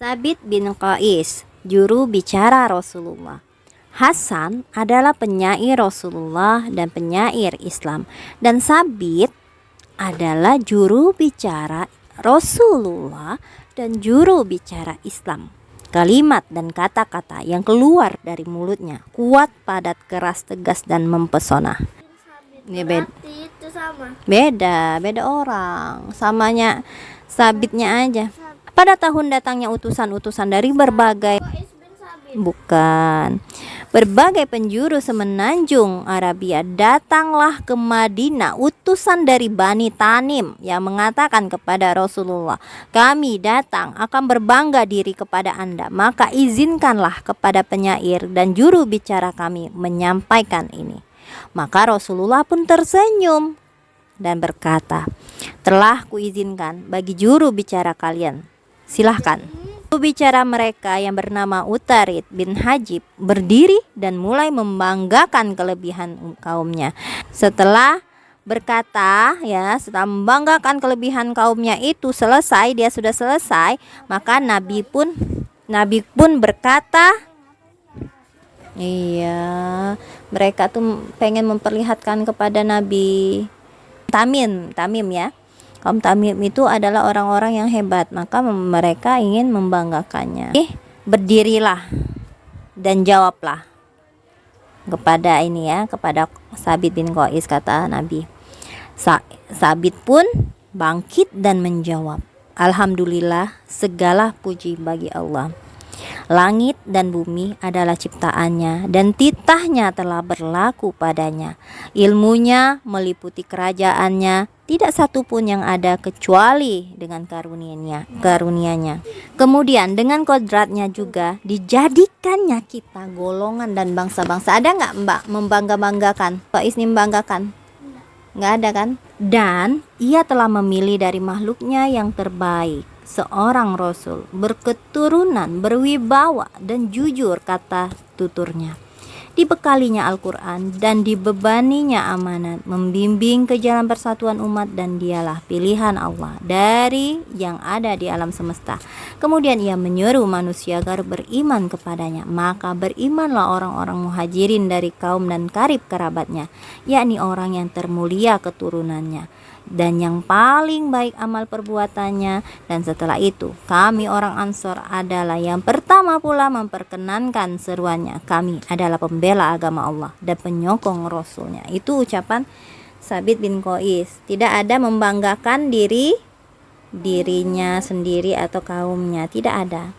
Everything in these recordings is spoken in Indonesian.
Sabit bin Qais, juru bicara Rasulullah. Hasan adalah penyair Rasulullah dan penyair Islam, dan Sabit adalah juru bicara Rasulullah dan juru bicara Islam. Kalimat dan kata-kata yang keluar dari mulutnya kuat, padat, keras, tegas, dan mempesona. Ini beda orang. Samanya sabitnya aja. Pada tahun datangnya utusan-utusan dari berbagai berbagai penjuru semenanjung Arabia, datanglah ke Madinah utusan dari Bani Tanim yang mengatakan kepada Rasulullah, kami datang akan berbangga diri kepada Anda, maka izinkanlah kepada penyair dan juru bicara kami menyampaikan ini. Maka Rasulullah pun tersenyum dan berkata, telah kuizinkan bagi juru bicara kalian, silahkan. Juru bicara mereka yang bernama Utarid bin Hajib berdiri dan mulai membanggakan kelebihan kaumnya. Setelah membanggakan kelebihan kaumnya itu selesai, dia sudah selesai, maka Nabi pun berkata, iya, mereka tuh pengen memperlihatkan kepada Nabi. Tamim ya. Kaum Tamim itu adalah orang-orang yang hebat, maka mereka ingin membanggakannya. Berdirilah dan jawablah kepada kepada Sabit bin Qais, kata Nabi. Sabit pun bangkit dan menjawab, alhamdulillah, segala puji bagi Allah. Langit dan bumi adalah ciptaannya dan titahnya telah berlaku padanya. Ilmunya meliputi kerajaannya, tidak satu pun yang ada kecuali dengan karunia-Nya. Kemudian dengan kodratnya juga dijadikannya kita golongan dan bangsa-bangsa. Ada nggak Mbak membangga-banggakan? Pak Isni membanggakan? Nggak ada kan? Dan ia telah memilih dari makhluknya yang terbaik seorang Rasul, berketurunan, berwibawa dan jujur, kata tuturnya. Dibekalinya Al-Quran dan dibebaninya amanat, membimbing ke jalan persatuan umat, dan dialah pilihan Allah dari yang ada di alam semesta. Kemudian ia menyeru manusia agar beriman kepadanya, maka berimanlah orang-orang muhajirin dari kaum dan karib kerabatnya, yakni orang yang termulia keturunannya dan yang paling baik amal perbuatannya. Dan setelah itu kami orang Ansor adalah yang pertama pula memperkenankan seruannya. Kami adalah pembela agama Allah dan penyokong Rasulnya. Itu ucapan Sabit bin Qais. Tidak ada membanggakan dirinya sendiri atau kaumnya, tidak ada.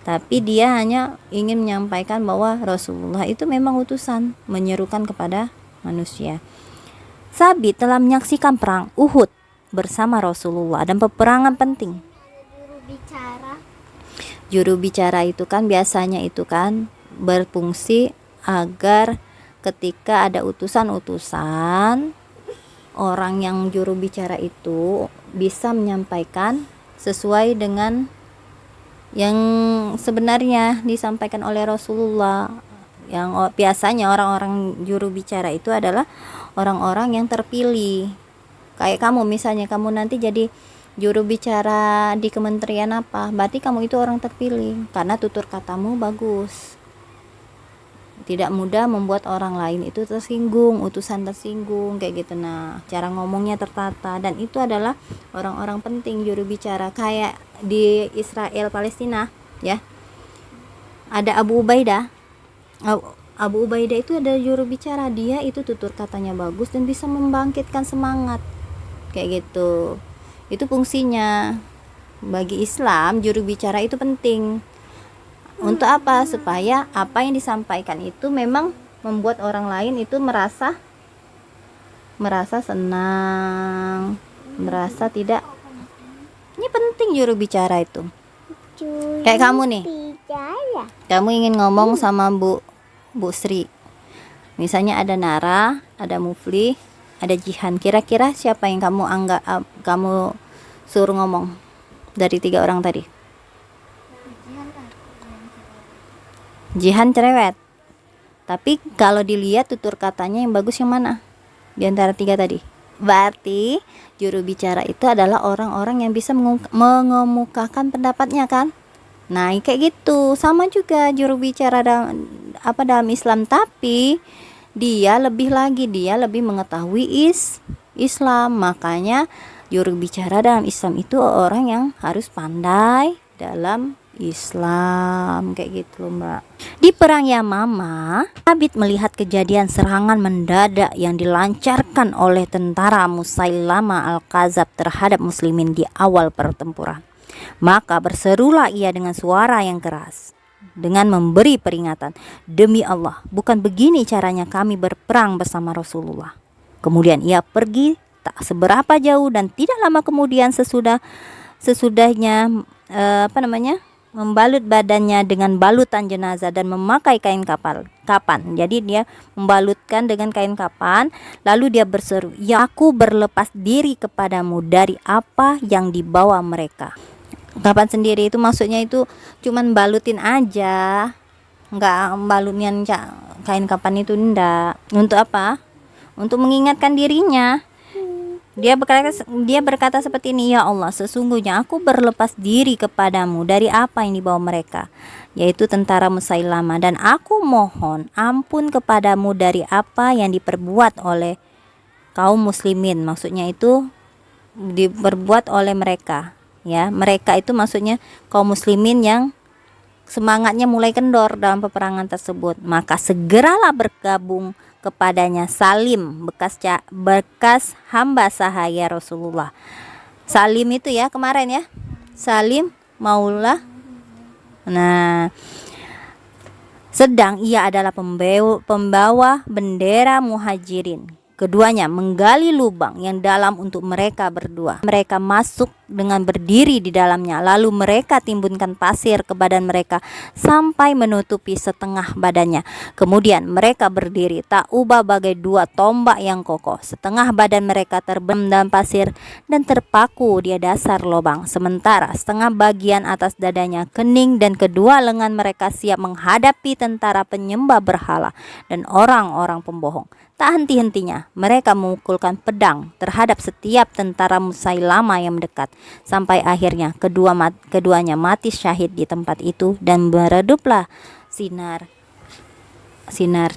Tapi dia hanya ingin menyampaikan bahwa Rasulullah itu memang utusan, menyerukan kepada manusia. Sabit telah menyaksikan perang Uhud bersama Rasulullah dan peperangan penting. Juru bicara itu kan biasanya itu kan berfungsi agar ketika ada utusan-utusan, orang yang juru bicara itu bisa menyampaikan sesuai dengan yang sebenarnya disampaikan oleh Rasulullah. Yang biasanya orang-orang juru bicara itu adalah orang-orang yang terpilih. Kayak kamu misalnya, kamu nanti jadi juru bicara di kementerian apa, berarti kamu itu orang terpilih karena tutur katamu bagus, tidak mudah membuat orang lain itu tersinggung, utusan tersinggung, kayak gitu. Nah, cara ngomongnya tertata, dan itu adalah orang-orang penting juru bicara. Kayak di Israel Palestina ya, ada Abu Ubaidah itu ada juru bicara, dia itu tutur katanya bagus dan bisa membangkitkan semangat, kayak gitu. Itu fungsinya. Bagi Islam juru bicara itu penting. Untuk apa? Supaya apa yang disampaikan itu memang membuat orang lain itu merasa senang, merasa tidak. Ini penting juru bicara itu. Kayak kamu nih, kamu ingin ngomong sama Bu Sri, misalnya ada Nara, ada Mufli, ada Jihan. Kira-kira siapa yang kamu suruh ngomong dari 3 orang tadi? Jihan cerewet, tapi kalau dilihat tutur katanya yang bagus yang mana di antara 3 tadi? Berarti juru bicara itu adalah orang-orang yang bisa mengemukakan pendapatnya kan? Nah, kayak gitu. Sama juga juru bicara dalam Islam, tapi dia lebih mengetahui Islam. Makanya juru bicara dalam Islam itu orang yang harus pandai dalam Islam, kayak gitu Mbak. Di perang Yamama, Thabit melihat kejadian serangan mendadak yang dilancarkan oleh tentara Musailama al-Kadzab terhadap muslimin di awal pertempuran. Maka berserulah ia dengan suara yang keras dengan memberi peringatan, "Demi Allah, bukan begini caranya kami berperang bersama Rasulullah." Kemudian ia pergi tak seberapa jauh dan tidak lama kemudian sesudahnya membalut badannya dengan balutan jenazah dan memakai kain kapan. Jadi dia membalutkan dengan kain kapan, lalu dia berseru, "Ya, aku berlepas diri kepadamu dari apa yang dibawa mereka." Kapan sendiri itu maksudnya itu cuman balutin aja, nggak balutnya kain kapan itu, ndak. Untuk apa? Untuk mengingatkan dirinya. Dia berkata seperti ini, "Ya Allah, sesungguhnya aku berlepas diri kepadamu dari apa yang dibawa mereka, yaitu tentara Musailamah, dan aku mohon ampun kepadamu dari apa yang diperbuat oleh kaum muslimin." Maksudnya itu diperbuat oleh mereka, ya. Mereka itu maksudnya kaum muslimin yang semangatnya mulai kendor dalam peperangan tersebut. Maka segeralah bergabung kepadanya Salim, bekas hamba sahaya Rasulullah. Salim itu ya kemarin ya, Salim Maula. Nah, sedang ia adalah pembawa bendera muhajirin. Keduanya menggali lubang yang dalam untuk mereka berdua. Mereka masuk dengan berdiri di dalamnya. Lalu mereka timbunkan pasir ke badan mereka sampai menutupi setengah badannya. Kemudian mereka berdiri tak ubah bagai dua tombak yang kokoh. Setengah badan mereka terbenam dalam pasir dan terpaku di dasar lubang. Sementara setengah bagian atas dadanya kening dan kedua lengan mereka siap menghadapi tentara penyembah berhala dan orang-orang pembohong. Tak henti-hentinya mereka memukulkan pedang terhadap setiap tentara Musailama yang mendekat, sampai akhirnya keduanya mati syahid di tempat itu dan mereduplah sinar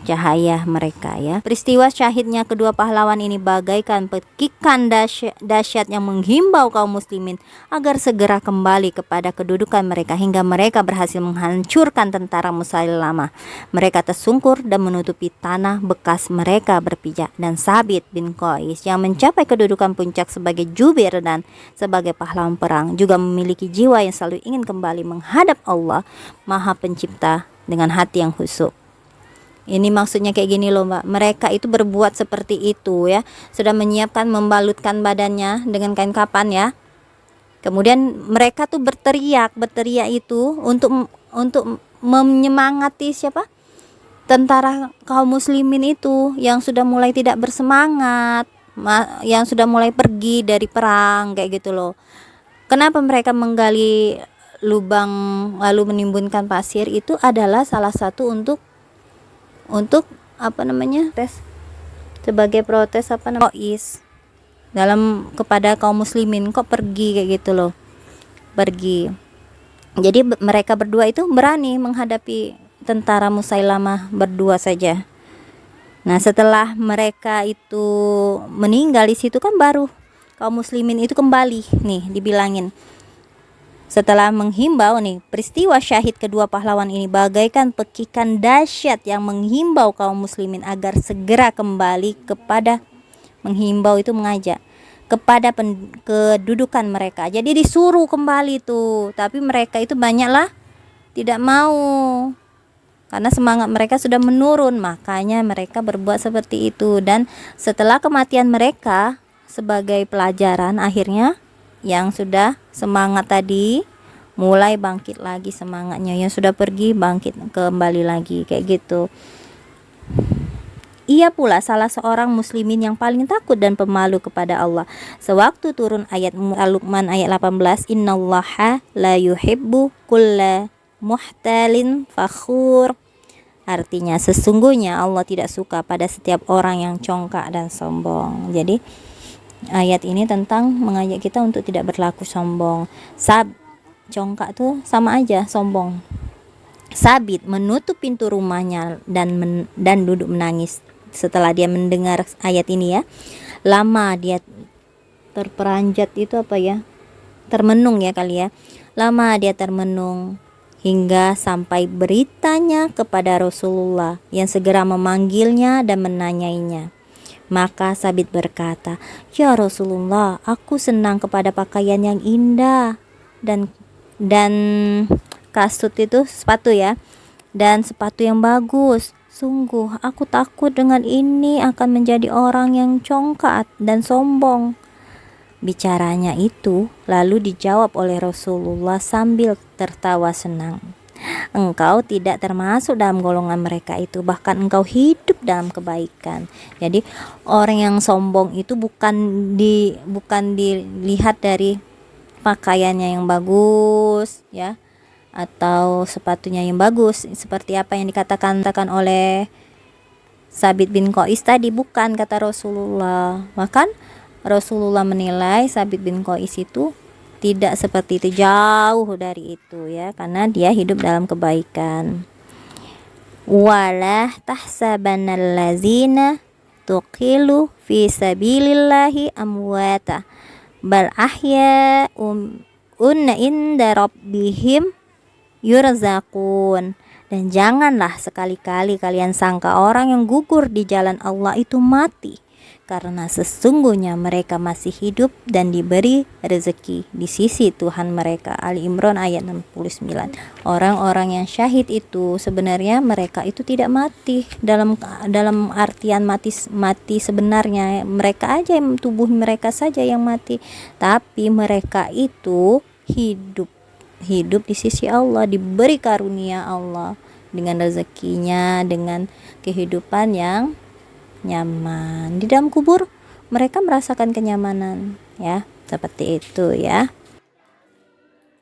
cahaya mereka, ya. Peristiwa syahidnya kedua pahlawan ini bagaikan pekikan dahsyat yang menghimbau kaum muslimin agar segera kembali kepada kedudukan mereka hingga mereka berhasil menghancurkan tentara Musailamah. Mereka tersungkur dan menutupi tanah bekas mereka berpijak, dan Thabit bin Qais yang mencapai kedudukan puncak sebagai jubir dan sebagai pahlawan perang juga memiliki jiwa yang selalu ingin kembali menghadap Allah Maha Pencipta dengan hati yang khusyuk. Ini maksudnya kayak gini loh Mbak, mereka itu berbuat seperti itu ya, sudah menyiapkan membalutkan badannya dengan kain kapan ya. Kemudian mereka tuh berteriak itu untuk menyemangati siapa? Tentara kaum muslimin itu yang sudah mulai tidak bersemangat, yang sudah mulai pergi dari perang kayak gitu loh. Kenapa mereka menggali lubang lalu menimbunkan pasir? Itu adalah salah satu untuk sebagai protes dalam kepada kaum muslimin, kok pergi kayak gitu loh, pergi. Jadi mereka berdua itu berani menghadapi tentara Musailamah berdua saja. Nah, setelah mereka itu meninggal di situ kan baru kaum muslimin itu kembali nih dibilangin. Setelah menghimbau nih, peristiwa syahid kedua pahlawan ini bagaikan pekikan dahsyat yang menghimbau kaum muslimin agar segera kembali kepada, menghimbau itu mengajak kepada kedudukan mereka. Jadi disuruh kembali tuh, tapi mereka itu banyaklah tidak mau karena semangat mereka sudah menurun, makanya mereka berbuat seperti itu. Dan setelah kematian mereka sebagai pelajaran, akhirnya yang sudah semangat tadi mulai bangkit lagi semangatnya, yang sudah pergi bangkit kembali lagi kayak gitu. Ia pula salah seorang muslimin yang paling takut dan pemalu kepada Allah. Sewaktu turun ayat Al-Luqman ayat 18, innallaha la yuhibbu kulla muhtalin fakhur. Artinya sesungguhnya Allah tidak suka pada setiap orang yang congkak dan sombong. Jadi ayat ini tentang mengajak kita untuk tidak berlaku sombong. Congkak tuh sama aja sombong. Sabit menutup pintu rumahnya dan duduk menangis setelah dia mendengar ayat ini ya. Lama dia terperanjat, itu apa ya? Termenung ya kali ya. Lama dia termenung hingga sampai beritanya kepada Rasulullah yang segera memanggilnya dan menanyainya. Maka Sabit berkata, "Ya Rasulullah, aku senang kepada pakaian yang indah dan kasut itu sepatu ya, dan sepatu yang bagus. Sungguh aku takut dengan ini akan menjadi orang yang congkak dan sombong." Bicaranya itu lalu dijawab oleh Rasulullah sambil tertawa senang, "Engkau tidak termasuk dalam golongan mereka itu, bahkan engkau hidup dalam kebaikan." Jadi orang yang sombong itu bukan dilihat dari pakaiannya yang bagus ya, atau sepatunya yang bagus seperti apa yang dikatakan oleh Sabit bin Qais tadi, bukan, kata Rasulullah. Bahkan Rasulullah menilai Sabit bin Qais itu tidak seperti itu, jauh dari itu ya, karena dia hidup dalam kebaikan. Wala tahsabannallazina tuqilu fi sabilillahi amwata bal ahya'un inda rabbihim yurzaqun. Dan janganlah sekali-kali kalian sangka orang yang gugur di jalan Allah itu mati, karena sesungguhnya mereka masih hidup dan diberi rezeki di sisi Tuhan mereka. Ali Imran ayat 69. Orang-orang yang syahid itu sebenarnya mereka itu tidak mati dalam artian mati sebenarnya, mereka aja, tubuh mereka saja yang mati, tapi mereka itu hidup di sisi Allah, diberi karunia Allah dengan rezekinya, dengan kehidupan yang nyaman. Di dalam kubur mereka merasakan kenyamanan ya, seperti itu ya.